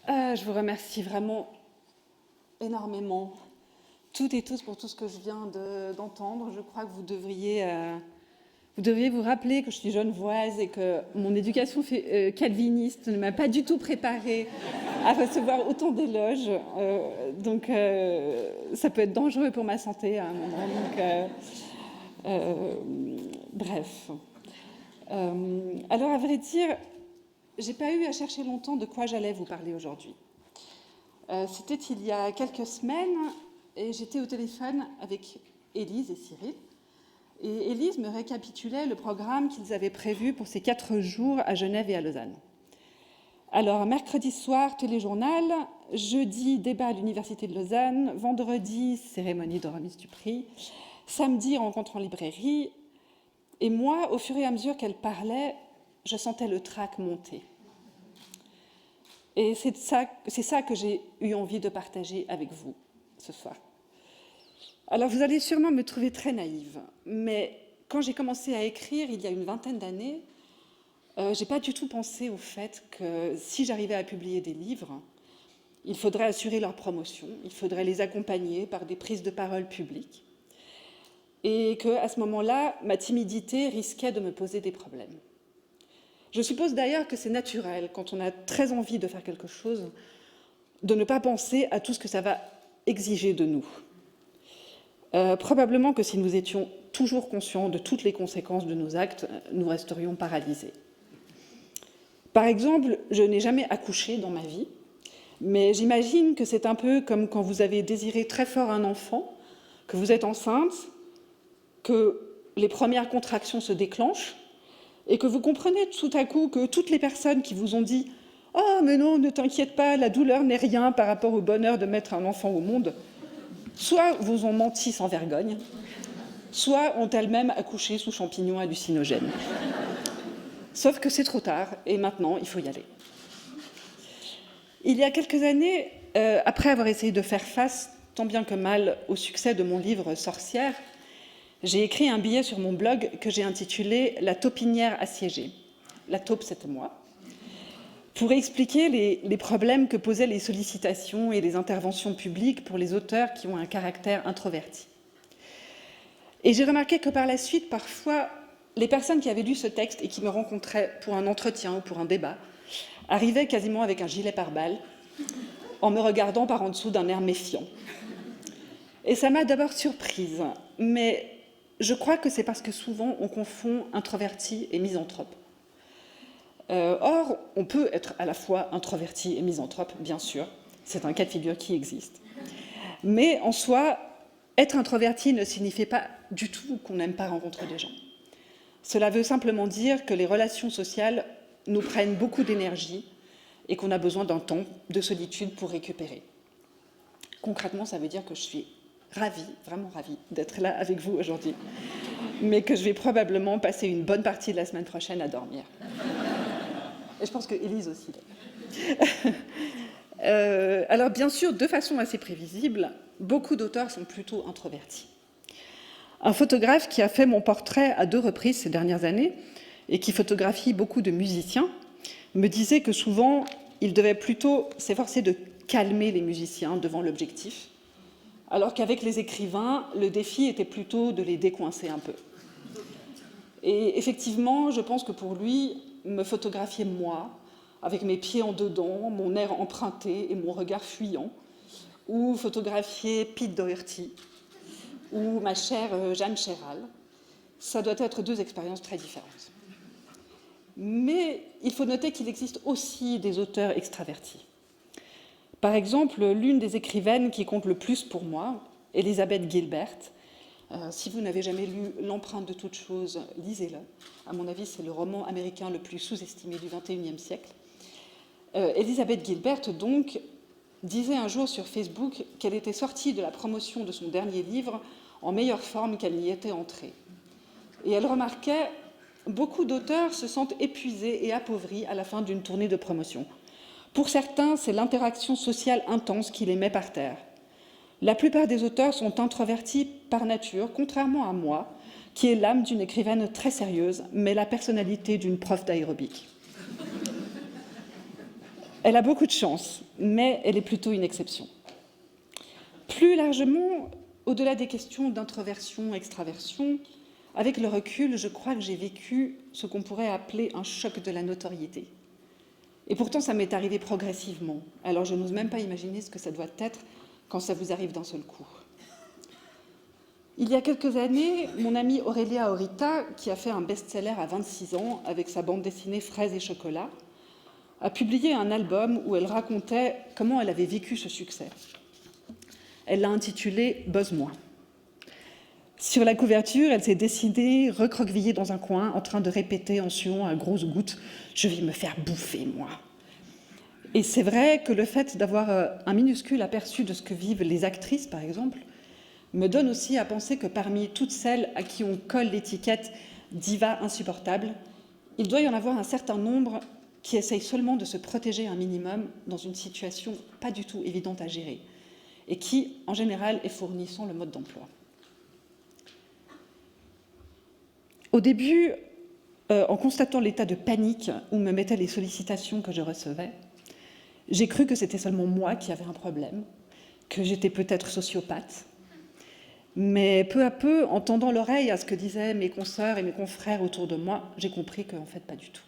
Je vous remercie vraiment énormément, toutes et tous, pour tout ce que je viens d'entendre. Je crois que vous devriez vous rappeler que je suis genevoise et que mon éducation calviniste ne m'a pas du tout préparée à recevoir autant d'éloges. Donc, ça peut être dangereux pour ma santé à un moment. Bref. Alors, à vrai dire, j'ai pas eu à chercher longtemps de quoi j'allais vous parler aujourd'hui. C'était il y a quelques semaines et j'étais au téléphone avec Élise et Cyril. Et Élise me récapitulait le programme qu'ils avaient prévu pour ces 4 jours à Genève et à Lausanne. Alors, mercredi soir, téléjournal, jeudi, débat à l'Université de Lausanne, vendredi, cérémonie de remise du prix, samedi, rencontre en librairie. Et moi, au fur et à mesure qu'elle parlait, je sentais le trac monter. Et c'est ça que j'ai eu envie de partager avec vous ce soir. Alors, vous allez sûrement me trouver très naïve, mais quand j'ai commencé à écrire il y a une vingtaine d'années, je n'ai pas du tout pensé au fait que si j'arrivais à publier des livres, il faudrait assurer leur promotion, il faudrait les accompagner par des prises de parole publiques, et qu'à ce moment-là, ma timidité risquait de me poser des problèmes. Je suppose d'ailleurs que c'est naturel, quand on a très envie de faire quelque chose, de ne pas penser à tout ce que ça va exiger de nous. Probablement que si nous étions toujours conscients de toutes les conséquences de nos actes, nous resterions paralysés. Par exemple, je n'ai jamais accouché dans ma vie, mais j'imagine que c'est un peu comme quand vous avez désiré très fort un enfant, que vous êtes enceinte, que les premières contractions se déclenchent, et que vous comprenez tout à coup que toutes les personnes qui vous ont dit « Oh, mais non, ne t'inquiète pas, la douleur n'est rien par rapport au bonheur de mettre un enfant au monde », soit vous ont menti sans vergogne, soit ont elles-mêmes accouché sous champignons hallucinogènes. Sauf que c'est trop tard, et maintenant, il faut y aller. Il y a quelques années, après avoir essayé de faire face, tant bien que mal, au succès de mon livre « Sorcière », j'ai écrit un billet sur mon blog que j'ai intitulé « La taupinière assiégée ». La taupe, c'était moi. Pour expliquer les problèmes que posaient les sollicitations et les interventions publiques pour les auteurs qui ont un caractère introverti. Et j'ai remarqué que par la suite, parfois, les personnes qui avaient lu ce texte et qui me rencontraient pour un entretien ou pour un débat arrivaient quasiment avec un gilet pare-balles, en me regardant par en dessous d'un air méfiant. Et ça m'a d'abord surprise, mais je crois que c'est parce que souvent on confond introverti et misanthrope. Or, on peut être à la fois introverti et misanthrope, bien sûr, c'est un cas de figure qui existe. Mais en soi, être introverti ne signifie pas du tout qu'on n'aime pas rencontrer des gens. Cela veut simplement dire que les relations sociales nous prennent beaucoup d'énergie et qu'on a besoin d'un temps de solitude pour récupérer. Concrètement, ça veut dire que je suis ravie, vraiment ravie d'être là avec vous aujourd'hui, mais que je vais probablement passer une bonne partie de la semaine prochaine à dormir. Et je pense que Élise aussi. Alors bien sûr, de façon assez prévisible, beaucoup d'auteurs sont plutôt introvertis. Un photographe qui a fait mon portrait à 2 reprises ces dernières années et qui photographie beaucoup de musiciens me disait que souvent, il devait plutôt s'efforcer de calmer les musiciens devant l'objectif, alors qu'avec les écrivains, le défi était plutôt de les décoincer un peu. Et effectivement, je pense que pour lui, me photographier moi, avec mes pieds en dedans, mon air emprunté et mon regard fuyant, ou photographier Pete Doherty, ou ma chère Jeanne Chéral, ça doit être 2 expériences très différentes. Mais il faut noter qu'il existe aussi des auteurs extravertis. Par exemple, l'une des écrivaines qui compte le plus pour moi, Elizabeth Gilbert. Si vous n'avez jamais lu L'empreinte de toute chose, lisez-le. À mon avis, c'est le roman américain le plus sous-estimé du XXIe siècle. Elizabeth Gilbert, donc, disait un jour sur Facebook qu'elle était sortie de la promotion de son dernier livre en meilleure forme qu'elle n'y était entrée. Et elle remarquait « Beaucoup d'auteurs se sentent épuisés et appauvris à la fin d'une tournée de promotion. Pour certains, c'est l'interaction sociale intense qui les met par terre. La plupart des auteurs sont introvertis par nature, contrairement à moi, qui est l'âme d'une écrivaine très sérieuse, mais la personnalité d'une prof d'aérobic. » Elle a beaucoup de chance, mais elle est plutôt une exception. Plus largement, au-delà des questions d'introversion, extraversion, avec le recul, je crois que j'ai vécu ce qu'on pourrait appeler un choc de la notoriété. Et pourtant, ça m'est arrivé progressivement. Alors, je n'ose même pas imaginer ce que ça doit être quand ça vous arrive d'un seul coup. Il y a quelques années, mon amie Aurélia Orita, qui a fait un best-seller à 26 ans avec sa bande dessinée Fraises et chocolat, a publié un album où elle racontait comment elle avait vécu ce succès. Elle l'a intitulé « Buzz-moi ». Sur la couverture, elle s'est dessinée, recroquevillée dans un coin, en train de répéter en suant à grosses gouttes « Je vais me faire bouffer, moi ». Et c'est vrai que le fait d'avoir un minuscule aperçu de ce que vivent les actrices, par exemple, me donne aussi à penser que parmi toutes celles à qui on colle l'étiquette « diva insupportable », il doit y en avoir un certain nombre qui essayent seulement de se protéger un minimum dans une situation pas du tout évidente à gérer, et qui, en général, est fournissant le mode d'emploi. Au début, en constatant l'état de panique où me mettaient les sollicitations que je recevais, j'ai cru que c'était seulement moi qui avais un problème, que j'étais peut-être sociopathe. Mais peu à peu, en tendant l'oreille à ce que disaient mes consoeurs et mes confrères autour de moi, j'ai compris qu'en fait, pas du tout.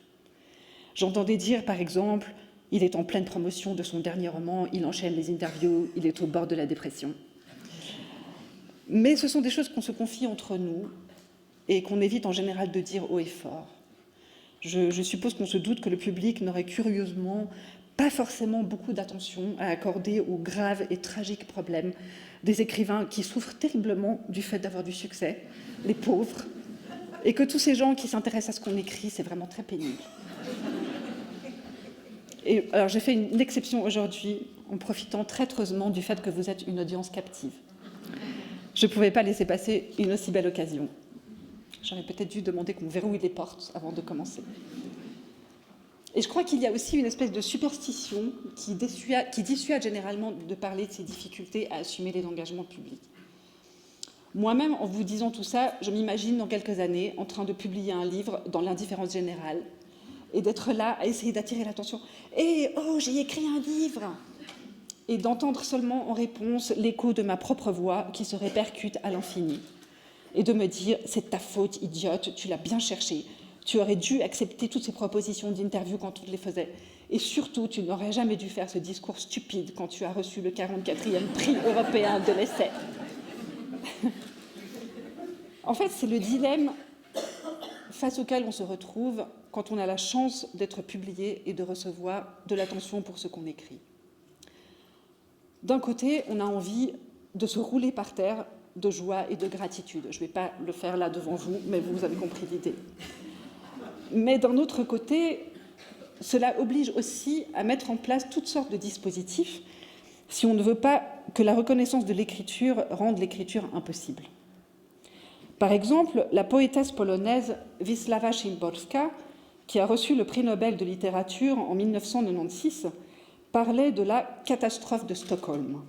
J'entendais dire, par exemple, « Il est en pleine promotion de son dernier roman, il enchaîne les interviews, il est au bord de la dépression. » Mais ce sont des choses qu'on se confie entre nous et qu'on évite en général de dire haut et fort. Je suppose qu'on se doute que le public n'aurait curieusement pas forcément beaucoup d'attention à accorder aux graves et tragiques problèmes des écrivains qui souffrent terriblement du fait d'avoir du succès, les pauvres, et que tous ces gens qui s'intéressent à ce qu'on écrit, c'est vraiment très pénible. Et alors j'ai fait une exception aujourd'hui en profitant traîtreusement du fait que vous êtes une audience captive. Je ne pouvais pas laisser passer une aussi belle occasion. J'aurais peut-être dû demander qu'on verrouille les portes avant de commencer. Et je crois qu'il y a aussi une espèce de superstition qui dissuade généralement de parler de ces difficultés à assumer les engagements publics. Moi-même, en vous disant tout ça, je m'imagine dans quelques années en train de publier un livre dans l'indifférence générale et d'être là à essayer d'attirer l'attention. « Eh, oh, j'ai écrit un livre !» et d'entendre seulement en réponse l'écho de ma propre voix qui se répercute à l'infini. Et de me dire « C'est ta faute, idiote, tu l'as bien cherché. Tu aurais dû accepter toutes ces propositions d'interview quand on les faisait. Et surtout, tu n'aurais jamais dû faire ce discours stupide quand tu as reçu le 44e prix européen de l'essai. » En fait, c'est le dilemme face auquel on se retrouve quand on a la chance d'être publié et de recevoir de l'attention pour ce qu'on écrit. D'un côté, on a envie de se rouler par terre de joie et de gratitude. Je ne vais pas le faire là devant vous, mais vous avez compris l'idée. Mais d'un autre côté, cela oblige aussi à mettre en place toutes sortes de dispositifs si on ne veut pas que la reconnaissance de l'écriture rende l'écriture impossible. Par exemple, la poétesse polonaise Wisława Szymborska, qui a reçu le prix Nobel de littérature en 1996, parlait de la catastrophe de Stockholm.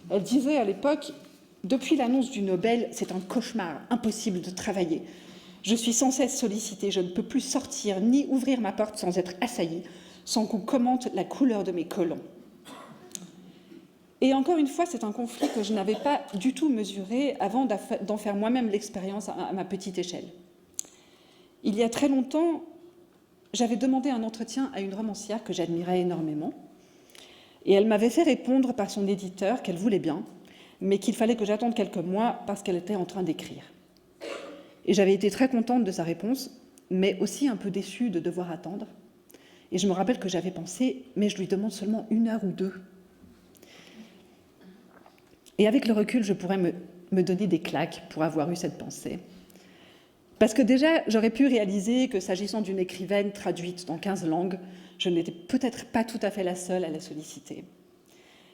Elle disait à l'époque « Depuis l'annonce du Nobel, c'est un cauchemar, impossible de travailler. Je suis sans cesse sollicitée, je ne peux plus sortir ni ouvrir ma porte sans être assaillie, sans qu'on commente la couleur de mes collants. » Et encore une fois, c'est un conflit que je n'avais pas du tout mesuré avant d'en faire moi-même l'expérience à ma petite échelle. Il y a très longtemps, j'avais demandé un entretien à une romancière que j'admirais énormément, et elle m'avait fait répondre par son éditeur qu'elle voulait bien, mais qu'il fallait que j'attende quelques mois parce qu'elle était en train d'écrire. Et j'avais été très contente de sa réponse, mais aussi un peu déçue de devoir attendre. Et je me rappelle que j'avais pensé, mais je lui demande seulement 1 heure ou 2. Et avec le recul, je pourrais me donner des claques pour avoir eu cette pensée. Parce que déjà, j'aurais pu réaliser que s'agissant d'une écrivaine traduite dans 15 langues, je n'étais peut-être pas tout à fait la seule à la solliciter.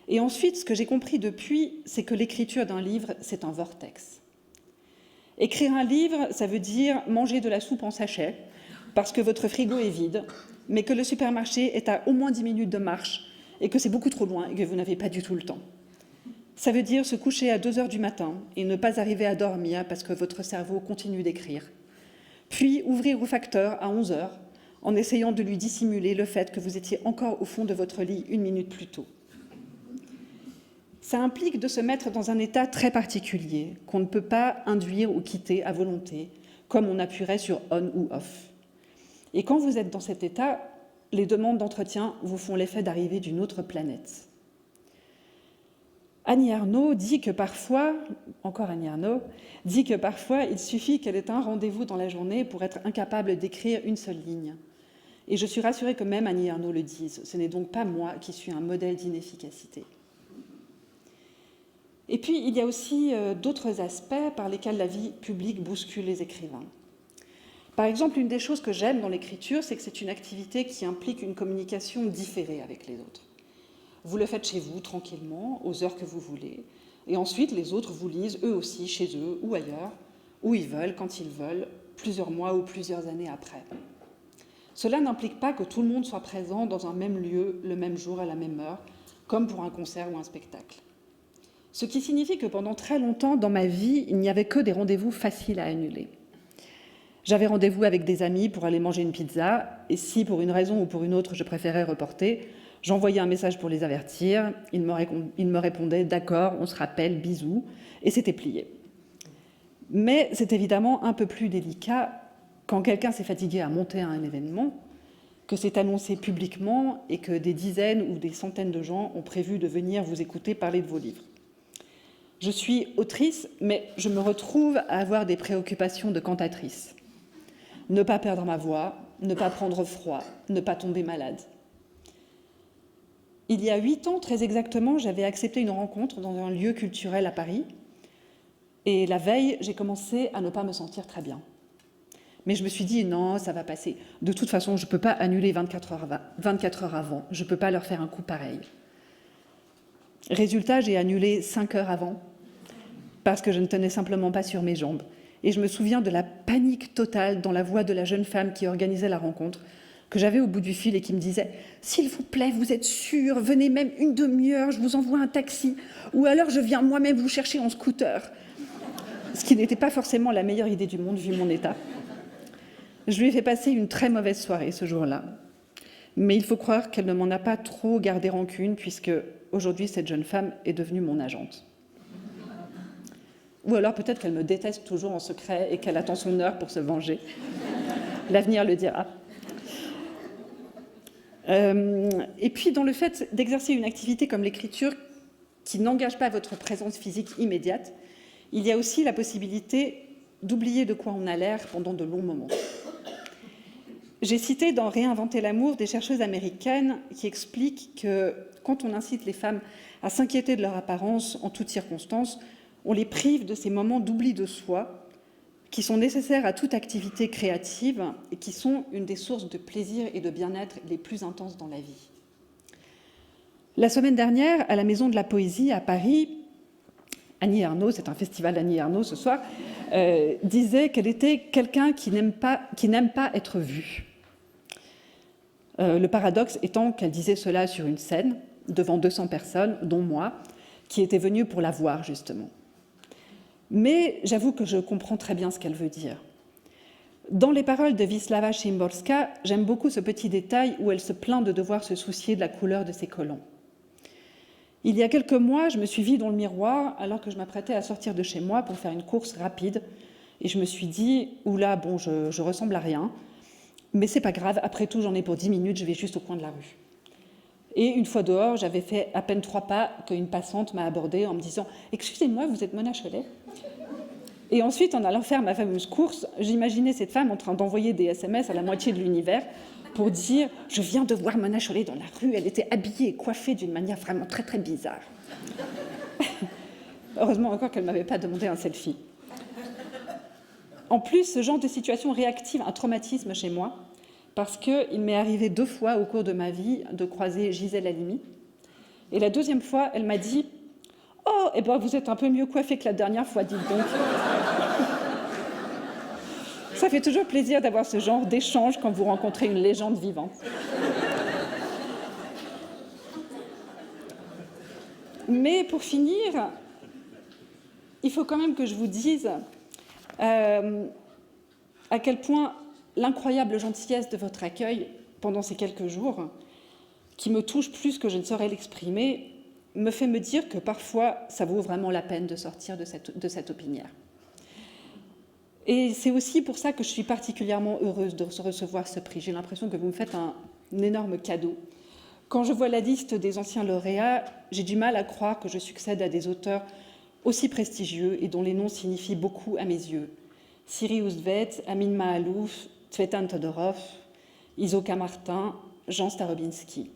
Et ensuite, ce que j'ai compris depuis, c'est que l'écriture d'un livre, c'est un vortex. Écrire un livre, ça veut dire manger de la soupe en sachet, parce que votre frigo est vide, mais que le supermarché est à au moins 10 minutes de marche, et que c'est beaucoup trop loin et que vous n'avez pas du tout le temps. Ça veut dire se coucher à 2 heures du matin et ne pas arriver à dormir parce que votre cerveau continue d'écrire. Puis ouvrir au facteur à 11 heures, en essayant de lui dissimuler le fait que vous étiez encore au fond de votre lit 1 minute plus tôt. Ça implique de se mettre dans un état très particulier, qu'on ne peut pas induire ou quitter à volonté, comme on appuierait sur on ou off. Et quand vous êtes dans cet état, les demandes d'entretien vous font l'effet d'arriver d'une autre planète. Annie Ernaux dit que parfois, il suffit qu'elle ait un rendez-vous dans la journée pour être incapable d'écrire une seule ligne. Et je suis rassurée que même Annie Ernaux le dise. Ce n'est donc pas moi qui suis un modèle d'inefficacité. Et puis, il y a aussi d'autres aspects par lesquels la vie publique bouscule les écrivains. Par exemple, une des choses que j'aime dans l'écriture, c'est que c'est une activité qui implique une communication différée avec les autres. Vous le faites chez vous, tranquillement, aux heures que vous voulez, et ensuite les autres vous lisent, eux aussi, chez eux ou ailleurs, où ils veulent, quand ils veulent, plusieurs mois ou plusieurs années après. Cela n'implique pas que tout le monde soit présent dans un même lieu, le même jour, à la même heure, comme pour un concert ou un spectacle. Ce qui signifie que pendant très longtemps, dans ma vie, il n'y avait que des rendez-vous faciles à annuler. J'avais rendez-vous avec des amis pour aller manger une pizza, et si pour une raison ou pour une autre je préférais reporter, j'envoyais un message pour les avertir, ils me répondaient « d'accord, on se rappelle, bisous », et c'était plié. Mais c'est évidemment un peu plus délicat quand quelqu'un s'est fatigué à monter à un événement, que c'est annoncé publiquement et que des dizaines ou des centaines de gens ont prévu de venir vous écouter parler de vos livres. Je suis autrice, mais je me retrouve à avoir des préoccupations de cantatrice. Ne pas perdre ma voix, ne pas prendre froid, ne pas tomber malade. Il y a 8 ans, très exactement, j'avais accepté une rencontre dans un lieu culturel à Paris. Et la veille, j'ai commencé à ne pas me sentir très bien. Mais je me suis dit, non, ça va passer. De toute façon, je ne peux pas annuler 24 heures avant. Je ne peux pas leur faire un coup pareil. Résultat, j'ai annulé 5 heures avant, parce que je ne tenais simplement pas sur mes jambes. Et je me souviens de la panique totale dans la voix de la jeune femme qui organisait la rencontre, que j'avais au bout du fil et qui me disait « S'il vous plaît, vous êtes sûr, venez même 1 demi-heure, je vous envoie un taxi, ou alors je viens moi-même vous chercher en scooter. » Ce qui n'était pas forcément la meilleure idée du monde vu mon état. Je lui ai fait passer une très mauvaise soirée ce jour-là. Mais il faut croire qu'elle ne m'en a pas trop gardé rancune, puisque aujourd'hui, cette jeune femme est devenue mon agente. Ou alors peut-être qu'elle me déteste toujours en secret et qu'elle attend son heure pour se venger. L'avenir le dira. Et puis, dans le fait d'exercer une activité comme l'écriture qui n'engage pas votre présence physique immédiate, il y a aussi la possibilité d'oublier de quoi on a l'air pendant de longs moments. J'ai cité dans Réinventer l'amour des chercheuses américaines qui expliquent que quand on incite les femmes à s'inquiéter de leur apparence en toutes circonstances, on les prive de ces moments d'oubli de soi qui sont nécessaires à toute activité créative et qui sont une des sources de plaisir et de bien-être les plus intenses dans la vie. La semaine dernière, à la Maison de la Poésie à Paris, Annie Ernaux, c'est un festival d'Annie Ernaux ce soir, disait qu'elle était quelqu'un qui n'aime pas être vue. Le paradoxe étant qu'elle disait cela sur une scène, devant 200 personnes, dont moi, qui étais venue pour la voir, justement. Mais j'avoue que je comprends très bien ce qu'elle veut dire. Dans les paroles de Wisława Szymborska, j'aime beaucoup ce petit détail où elle se plaint de devoir se soucier de la couleur de ses collants. Il y a quelques mois, je me suis vue dans le miroir alors que je m'apprêtais à sortir de chez moi pour faire une course rapide. Et je me suis dit, oula, bon, je ressemble à rien, mais c'est pas grave, après tout, j'en ai pour 10 minutes, je vais juste au coin de la rue. Et une fois dehors, j'avais fait à peine 3 pas qu'une passante m'a abordée en me disant « Excusez-moi, vous êtes Mona Chollet ?» Et ensuite, en allant faire ma fameuse course, j'imaginais cette femme en train d'envoyer des SMS à la moitié de l'univers pour dire « Je viens de voir Mona Chollet dans la rue, elle était habillée et coiffée d'une manière vraiment très très bizarre. » Heureusement encore qu'elle ne m'avait pas demandé un selfie. En plus, ce genre de situation réactive un traumatisme chez moi, parce qu'il m'est arrivé 2 fois au cours de ma vie de croiser Gisèle Halimi. Et la 2e fois, elle m'a dit « Oh, eh ben, vous êtes un peu mieux coiffée que la dernière fois, dites donc. » Ça fait toujours plaisir d'avoir ce genre d'échange quand vous rencontrez une légende vivante. Mais pour finir, il faut quand même que je vous dise à quel point l'incroyable gentillesse de votre accueil pendant ces quelques jours, qui me touche plus que je ne saurais l'exprimer, me fait me dire que parfois, ça vaut vraiment la peine de sortir de cette opinière. Et c'est aussi pour ça que je suis particulièrement heureuse de recevoir ce prix. J'ai l'impression que vous me faites un énorme cadeau. Quand je vois la liste des anciens lauréats, j'ai du mal à croire que je succède à des auteurs aussi prestigieux et dont les noms signifient beaucoup à mes yeux. Siri Ouzvet, Amin Mahalouf, Tsvetan Todorov, Isoka Martin, Jean Starobinski.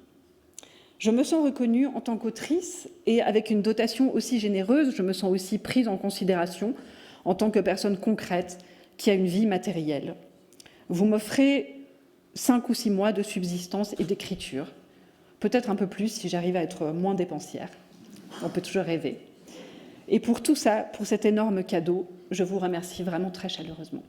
Je me sens reconnue en tant qu'autrice et avec une dotation aussi généreuse, je me sens aussi prise en considération en tant que personne concrète qui a une vie matérielle. Vous m'offrez 5 ou 6 mois de subsistance et d'écriture, peut-être un peu plus si j'arrive à être moins dépensière. On peut toujours rêver. Et pour tout ça, pour cet énorme cadeau, je vous remercie vraiment très chaleureusement.